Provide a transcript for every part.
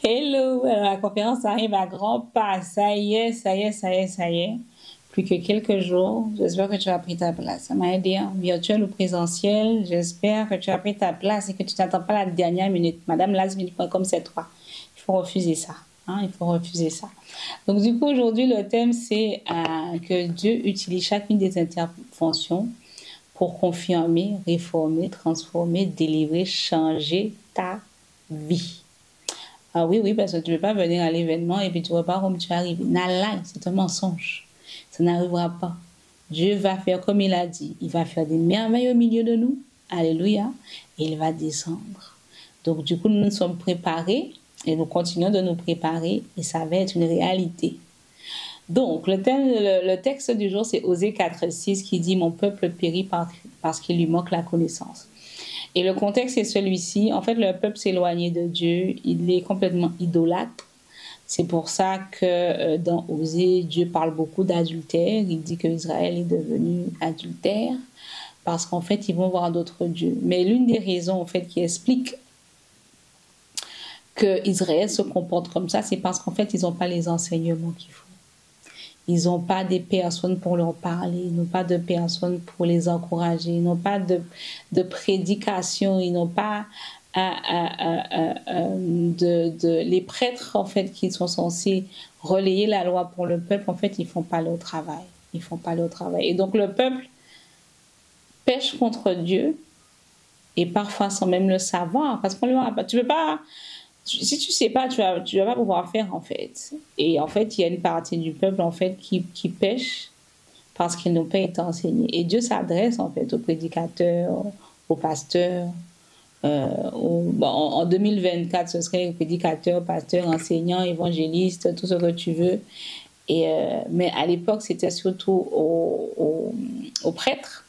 Hello, alors la conférence arrive à grands pas. Ça y est, ça y est, ça y est, ça y est. Plus que quelques jours. J'espère que tu as pris ta place. Ça m'a aidé, hein, virtuel ou présentiel. J'espère que tu as pris ta place et que tu n'attends pas la dernière minute. Madame Lasmini.com, c'est toi. Il faut refuser ça. Hein, il faut refuser ça. Donc, du coup, aujourd'hui, le thème, c'est que Dieu utilise chacune des interventions pour confirmer, réformer, transformer, délivrer, changer ta vie. Ah oui, oui, parce que tu ne veux pas venir à l'événement et puis tu ne vois pas comme tu arrives. Nalai, c'est un mensonge. Ça n'arrivera pas. Dieu va faire comme il a dit. Il va faire des merveilles au milieu de nous. Alléluia. Et il va descendre. Donc, du coup, nous nous sommes préparés et nous continuons de nous préparer et ça va être une réalité. Donc, le texte du jour, c'est Osée 4,6 qui dit « Mon peuple périt parce qu'il lui manque la connaissance ». Et le contexte est celui-ci. En fait, le peuple s'est éloigné de Dieu. Il est complètement idolâtre. C'est pour ça que dans Osée, Dieu parle beaucoup d'adultère. Il dit que Israël est devenu adultère parce qu'en fait, ils vont voir d'autres dieux. Mais l'une des raisons, en fait, qui explique que Israël se comporte comme ça, c'est parce qu'en fait, ils n'ont pas les enseignements qu'il faut. Ils n'ont pas des personnes pour leur parler, ils n'ont pas de personnes pour les encourager, ils n'ont pas de prédication, ils n'ont pas les prêtres en fait qui sont censés relayer la loi pour le peuple, en fait ils font pas leur travail, ils font pas leur travail. Et donc le peuple pêche contre Dieu et parfois sans même le savoir, parce qu'on leur a pas, tu peux pas. Si tu sais pas, tu vas pas pouvoir faire en fait. Et en fait, il y a une partie du peuple en fait qui pêche parce qu'ils n'ont pas été enseignés. Et Dieu s'adresse en fait aux prédicateurs, aux pasteurs. En 2024, ce serait prédicateurs, pasteurs, enseignants, évangélistes, tout ce que tu veux. Mais à l'époque, c'était surtout aux prêtres,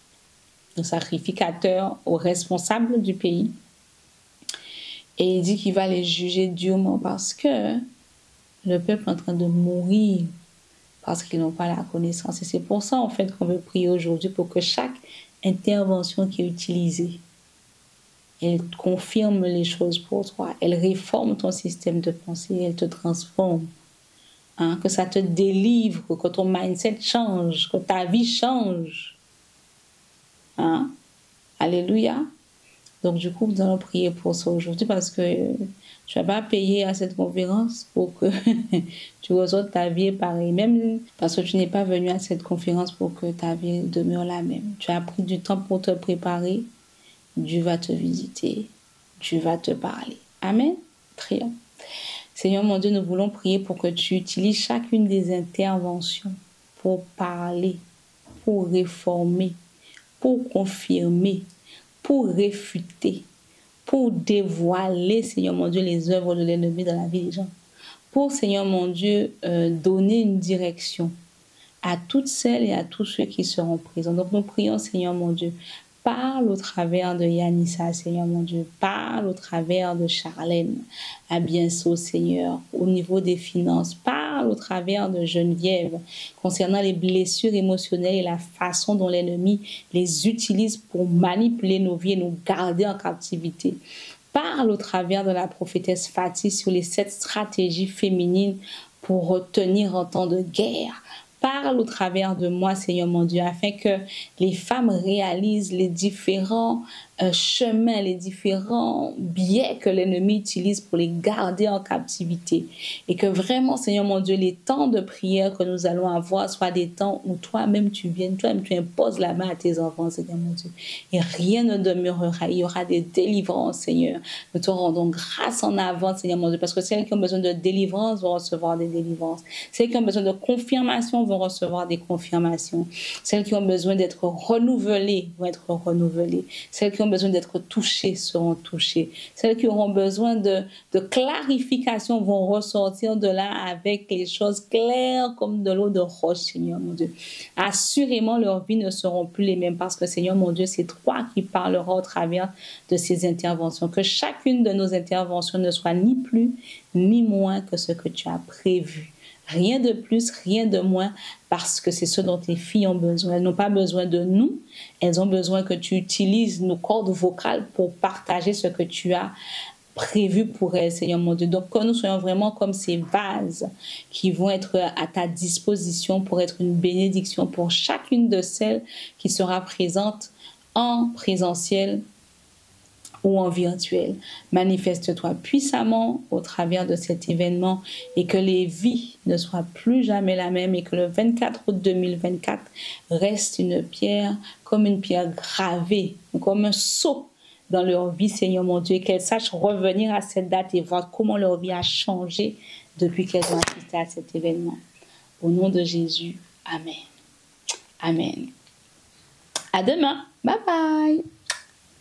aux sacrificateurs, aux responsables du pays. Et il dit qu'il va les juger durement parce que le peuple est en train de mourir parce qu'ils n'ont pas la connaissance. Et c'est pour ça, en fait, qu'on veut prier aujourd'hui pour que chaque intervention qui est utilisée, elle confirme les choses pour toi. Elle réforme ton système de pensée, elle te transforme. Hein, que ça te délivre, que ton mindset change, que ta vie change. Hein? Alléluia. Donc, du coup, nous allons prier pour ça aujourd'hui parce que tu ne vas pas payer à cette conférence pour que tu reçoives ta vie pareille. Même parce que tu n'es pas venu à cette conférence pour que ta vie demeure la même. Tu as pris du temps pour te préparer. Dieu va te visiter. Dieu va te parler. Amen. Prions. Seigneur mon Dieu, nous voulons prier pour que tu utilises chacune des interventions pour parler, pour réformer, pour confirmer, pour réfuter, pour dévoiler, Seigneur mon Dieu, les œuvres de l'ennemi dans la vie des gens. Pour, Seigneur mon Dieu, donner une direction à toutes celles et à tous ceux qui seront présents. Donc nous prions, Seigneur mon Dieu, parle au travers de Yanissa, Seigneur mon Dieu, parle au travers de Charlène, à bientôt, Seigneur, au niveau des finances, parle au travers de Geneviève, concernant les blessures émotionnelles et la façon dont l'ennemi les utilise pour manipuler nos vies et nous garder en captivité. Parle au travers de la prophétesse Fatih sur les 7 stratégies féminines pour retenir en temps de guerre. Parle au travers de moi, Seigneur mon Dieu, afin que les femmes réalisent les différents chemins, les différents biais que l'ennemi utilise pour les garder en captivité. Et que vraiment, Seigneur mon Dieu, les temps de prière que nous allons avoir soient des temps où toi-même tu viennes, toi-même tu imposes la main à tes enfants, Seigneur mon Dieu. Et rien ne demeurera. Il y aura des délivrances, Seigneur. Nous te rendons grâce en avant, Seigneur mon Dieu, parce que celles qui ont besoin de délivrance vont recevoir des délivrances. Celles qui ont besoin de confirmation vont recevoir des confirmations. Celles qui ont besoin d'être renouvelées vont être renouvelées. Celles qui ont besoin d'être touchées seront touchées. Celles qui auront besoin de clarification vont ressortir de là avec les choses claires comme de l'eau de roche, Seigneur mon Dieu. Assurément, leurs vies ne seront plus les mêmes parce que, Seigneur mon Dieu, c'est toi qui parleras au travers de ces interventions. Que chacune de nos interventions ne soit ni plus ni moins que ce que tu as prévu. Rien de plus, rien de moins, parce que c'est ce dont tes filles ont besoin. Elles n'ont pas besoin de nous, elles ont besoin que tu utilises nos cordes vocales pour partager ce que tu as prévu pour elles, Seigneur mon Dieu. Donc, que nous soyons vraiment comme ces vases qui vont être à ta disposition pour être une bénédiction pour chacune de celles qui sera présente en présentiel ou en virtuel. Manifeste-toi puissamment au travers de cet événement et que les vies ne soient plus jamais la même et que le 24 août 2024 reste une pierre gravée, comme un sceau dans leur vie, Seigneur mon Dieu, et qu'elles sachent revenir à cette date et voir comment leur vie a changé depuis qu'elles ont assisté à cet événement. Au nom de Jésus, Amen. Amen. À demain. Bye bye.